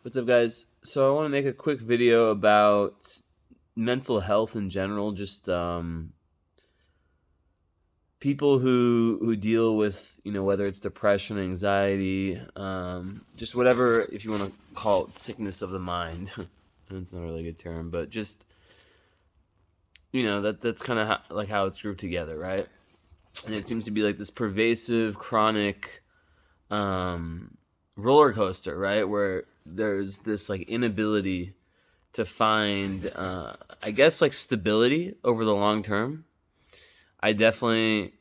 What's up, guys? So I want to make a quick video about mental health in general. Just people who deal with whether it's depression, anxiety, just whatever, if you want to call it sickness of the mind. It's not really a good term, but just that's kind of like how it's grouped together, right? And it seems to be like this pervasive, chronic um, roller coaster, right? Where there's this like inability to find, I guess, like stability over the long term. I definitely,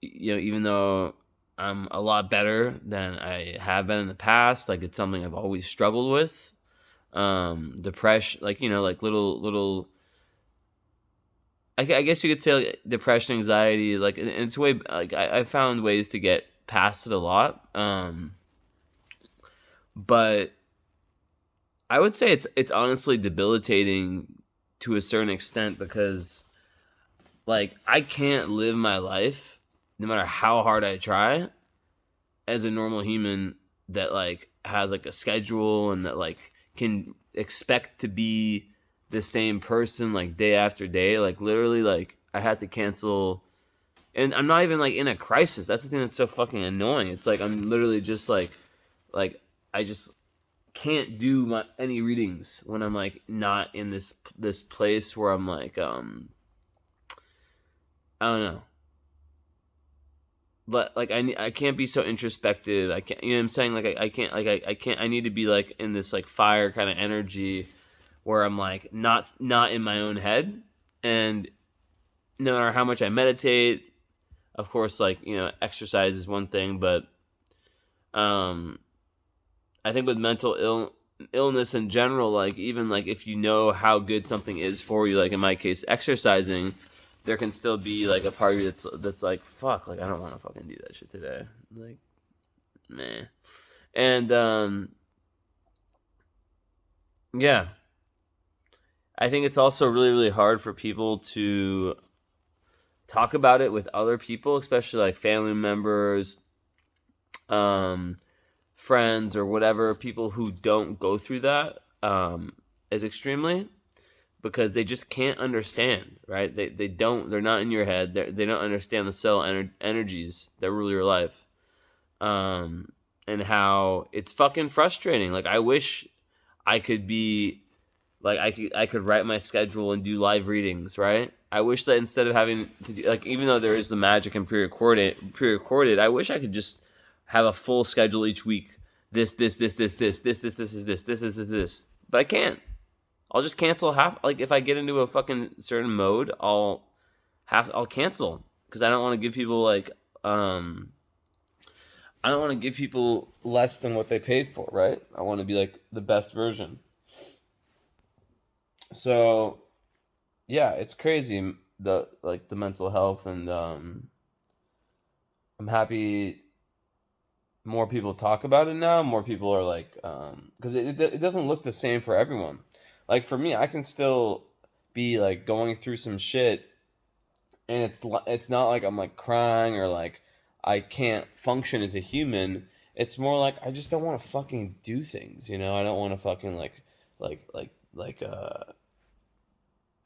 even though I'm a lot better than I have been in the past, like it's something I've always struggled with. Depression, like like little. I guess you could say like depression, anxiety, like and it's way like I found ways to get past it a lot. But I would say it's honestly debilitating to a certain extent because like I can't live my life no matter how hard I try as a normal human that like has like a schedule and that like can expect to be the same person like day after day. Like literally like I had to cancel, and I'm not even like in a crisis. That's the thing that's so fucking annoying. It's like I'm literally just like I just can't do any readings when I'm like not in this place where I'm like I don't know, but like I can't be so introspective. I can't, what I'm saying, like I can't like I can't, I need to be like in this like fire kind of energy where I'm like not in my own head. And no matter how much I meditate, of course, like exercise is one thing, but um I think with illness in general, like even like if you know how good something is for you, like in my case, exercising, there can still be like a part of you that's like fuck, like I don't want to fucking do that shit today, like meh. And yeah, I think it's also really hard for people to talk about it with other people, especially like family members, um, friends, or whatever, people who don't go through that as extremely, because they just can't understand, right? They're not in your head. They don't understand the energies that rule your life, um, and how it's fucking frustrating. Like I wish I could be like I could write my schedule and do live readings, right? I wish that instead of having to do, like, even though there is the magic and pre-recorded, I wish I could just have a full schedule each week. This. But I can't. I'll just cancel half. Like if I get into a fucking certain mode, I'll cancel because I don't want to give people like I don't want to give people less than what they paid for, right? I want to be like the best version. So yeah, it's crazy, the mental health, and I'm happy more people talk about it now. More people are like, because it doesn't look the same for everyone. Like for me, I can still be like going through some shit, and it's not like I'm like crying or like I can't function as a human. It's more like I just don't want to fucking do things, you know. I don't want to fucking like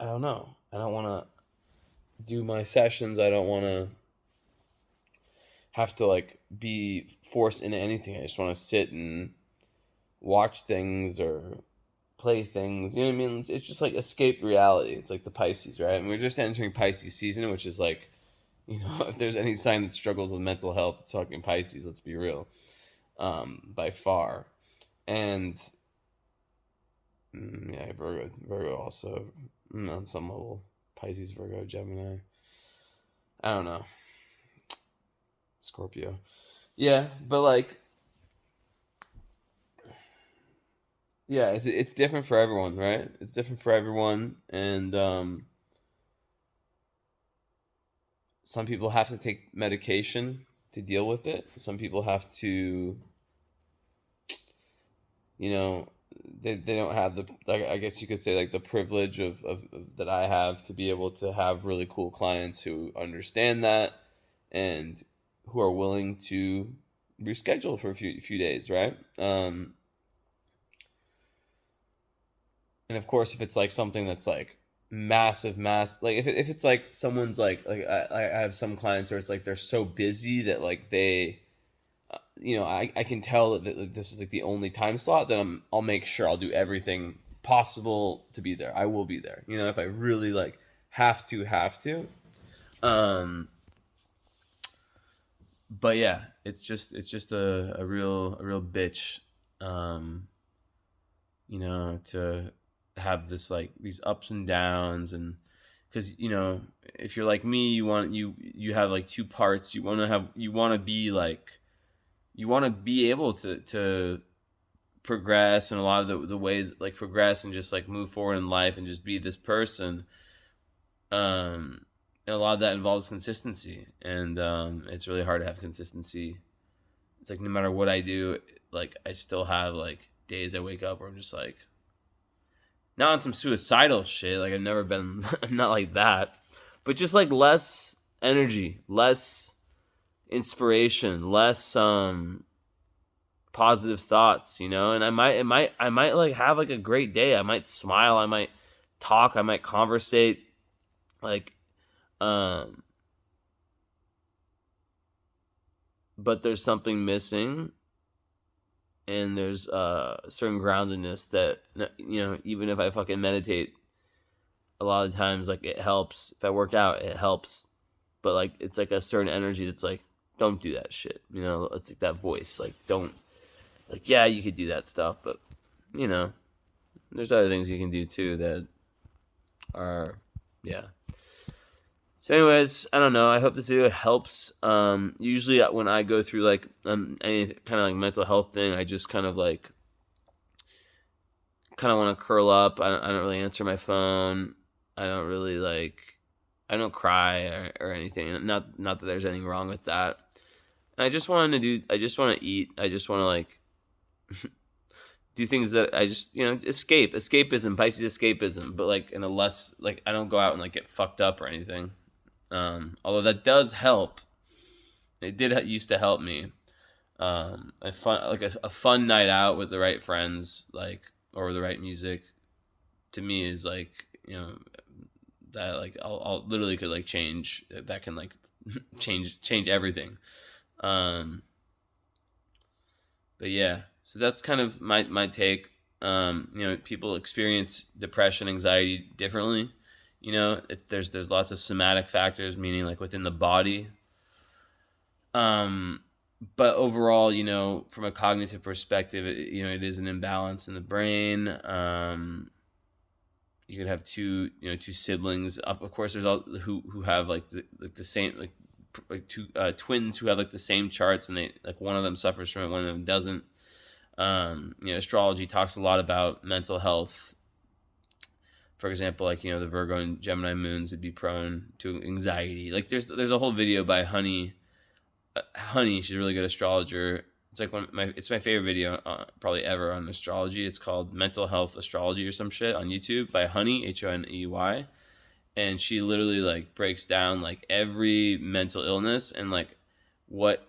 I don't know. I don't want to do my sessions. I don't want to have to like be forced into anything. I just want to sit and watch things or play things. You know what I mean? It's just like escape reality. It's like the Pisces, right? And we're just entering Pisces season, which is like, if there's any sign that struggles with mental health, it's fucking Pisces. Let's be real, by far. And yeah, Virgo also, on some level, Pisces, Virgo, Gemini. I don't know, Scorpio. Yeah, but like, yeah, it's different for everyone, right? It's different for everyone, and some people have to take medication to deal with it. Some people have to, you know, they don't have the, like, I guess you could say, like the privilege of that I have to be able to have really cool clients who understand that and who are willing to reschedule for a few days, right? And of course, if it's like something that's like like if it's like someone's like I have some clients where it's like they're so busy that like they I can tell that this is like the only time slot, then I'll make sure I'll do everything possible to be there. I will be there. If I really like have to. Um, but yeah, it's just a real bitch. Um, to have this like these ups and downs, and because if you're like me, you have like two parts. You want to be able to progress in a lot of the ways, like progress and just like move forward in life and just be this person. And a lot of that involves consistency, and it's really hard to have consistency. It's like no matter what I do, like I still have like days I wake up where I'm just like not on some suicidal shit. Like I've never been, I'm not like that, but just like less energy, less inspiration, less positive thoughts, and I might like have like a great day. I might smile, I might talk, I might conversate, like um but there's something missing, and there's a certain groundedness that even if I fucking meditate a lot of times, like it helps. If I work out, it helps, but like it's like a certain energy that's like, don't do that shit. It's like that voice, like don't, like yeah, you could do that stuff, but there's other things you can do too that are, yeah. So anyways, I don't know, I hope this video helps. Usually when I go through like any kind of like mental health thing, I just kind of want to curl up. I don't really answer my phone. I don't really I don't cry or anything. Not that there's anything wrong with that. And I just want to eat. I just want to like do things that I just, escapism, Pisces escapism, but like in a less, like I don't go out and like get fucked up or anything. Although that does help. It did used to help me. A fun night out with the right friends, like, or the right music, to me is like, that like I'll literally could like change, that can like change everything. But yeah, so that's kind of my take. People experience depression, anxiety differently. There's lots of somatic factors, meaning like within the body. But overall, from a cognitive perspective, it is an imbalance in the brain. You could have two siblings. Of course, there's all who have like the same, like two twins who have like the same charts, and they like one of them suffers from it, one of them doesn't. Astrology talks a lot about mental health. For example, like the Virgo and Gemini moons would be prone to anxiety. Like there's a whole video by Honey. She's a really good astrologer. It's like it's my favorite video probably ever on astrology. It's called Mental Health Astrology or some shit on YouTube by Honey, Honey, and she literally like breaks down like every mental illness and like what,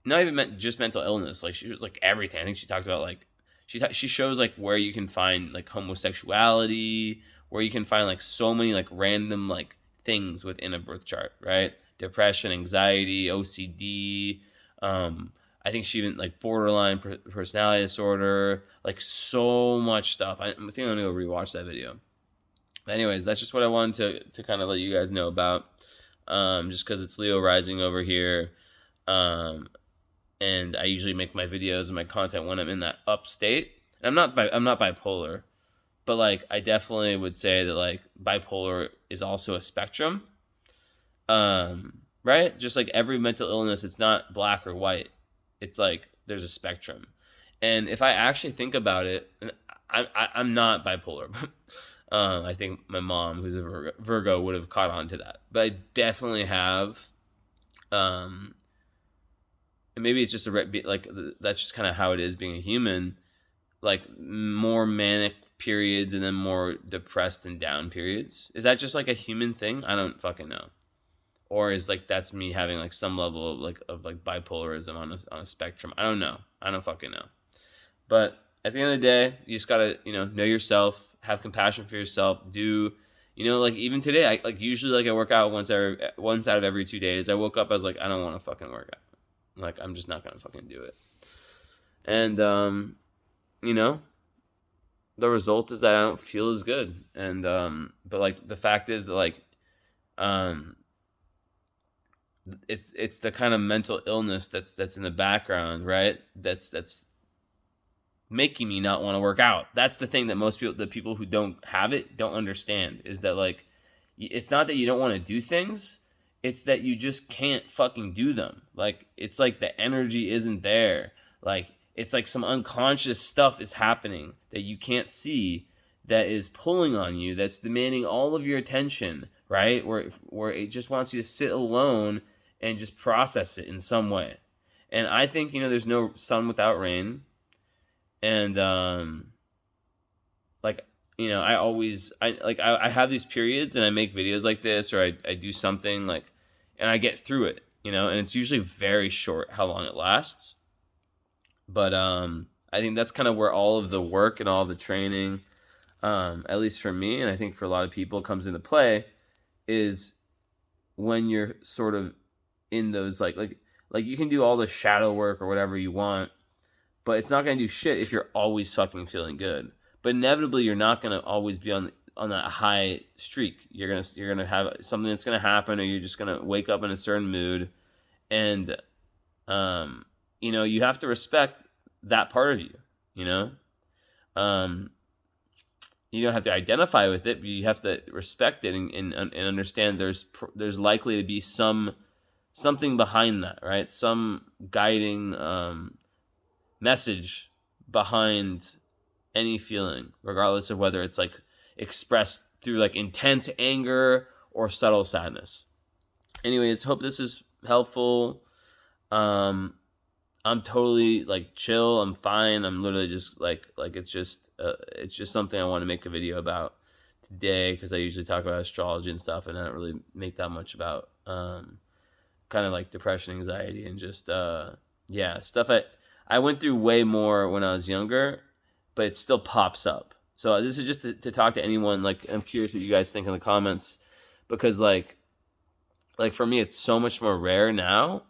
not even just mental illness. Like she was like everything. I think she talked about like she shows like where you can find like homosexuality, where you can find like so many like random like things within a birth chart, right? Depression, anxiety, OCD. I think she even like borderline personality disorder, like so much stuff. I think I'm gonna go rewatch that video. But anyways, that's just what I wanted to kind of let you guys know about. Just because it's Leo rising over here. And I usually make my videos and my content when I'm in that up state. And I'm not bipolar, but like I definitely would say that like bipolar is also a spectrum. Right? Just like every mental illness, it's not black or white. It's like there's a spectrum. And if I actually think about it, and I'm not bipolar. I think my mom, who's a Virgo, would have caught on to that. But I definitely have, and maybe it's just that's just kind of how it is being a human. Like more manic periods and then more depressed and down periods. Is that just like a human thing? I don't fucking know. Or is like that's me having like some level of bipolarism on a spectrum? I don't know. I don't fucking know. But at the end of the day, you just gotta know yourself. have compassion for yourself. Do, like even today, usually like I work out once out of every 2 days. I woke up, I was like, I don't want to fucking work out. Like, I'm just not gonna fucking do it. And the result is that I don't feel as good. And but like the fact is that like it's the kind of mental illness that's in the background, right? That's making me not want to work out. That's the thing that the people who don't have it don't understand, is that like it's not that you don't want to do things, it's that you just can't fucking do them. Like it's like the energy isn't there. Like it's like some unconscious stuff is happening that you can't see, that is pulling on you, that's demanding all of your attention, right? Where it just wants you to sit alone and just process it in some way. And I think, there's no sun without rain. And I have these periods and I make videos like this, or I do something like, and I get through it, and it's usually very short how long it lasts. But I think that's kind of where all of the work and all of the training, at least for me, and I think for a lot of people, comes into play, is when you're sort of in those like you can do all the shadow work or whatever you want, but it's not going to do shit if you're always fucking feeling good. But inevitably, you're not going to always be on that high streak. You're gonna have something that's going to happen, or you're just going to wake up in a certain mood, and you have to respect that part of you. You don't have to identify with it, but you have to respect it and understand there's likely to be something behind that, right? Some guiding message behind any feeling, regardless of whether it's like expressed through like intense anger or subtle sadness. Anyways, hope this is helpful. I'm totally like chill. I'm fine. I'm literally just like it's just something I want to make a video about today, because I usually talk about astrology and stuff, and I don't really make that much about kind of like depression, anxiety, and just stuff I went through way more when I was younger, but it still pops up. So this is just to talk to anyone. Like, I'm curious what you guys think in the comments, because like for me, it's so much more rare now,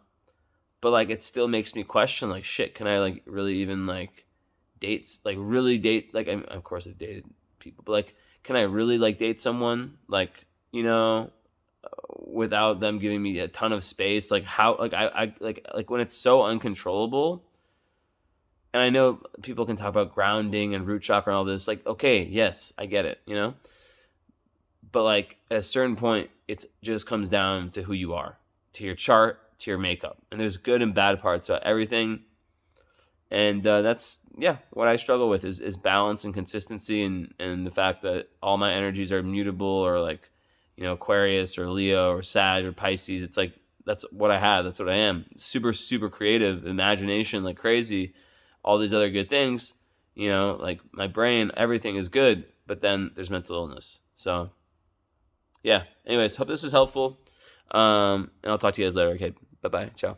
but like it still makes me question, like, shit, can I like really even like really date? Like, of course I've dated people, but like, can I really like date someone, like, without them giving me a ton of space? Like how, like I like when it's so uncontrollable. And I know people can talk about grounding and root chakra and all this. Like, okay, yes, I get it, But like at a certain point, it just comes down to who you are, to your chart, to your makeup. And there's good and bad parts about everything. And that's, what I struggle with is balance and consistency, and the fact that all my energies are mutable, or like, Aquarius or Leo or Sag or Pisces. It's like, that's what I have. That's what I am. Super, super creative, imagination, like crazy. All these other good things, like my brain, everything is good, but then there's mental illness. So, anyways, hope this is helpful. And I'll talk to you guys later. Okay, bye-bye. Ciao.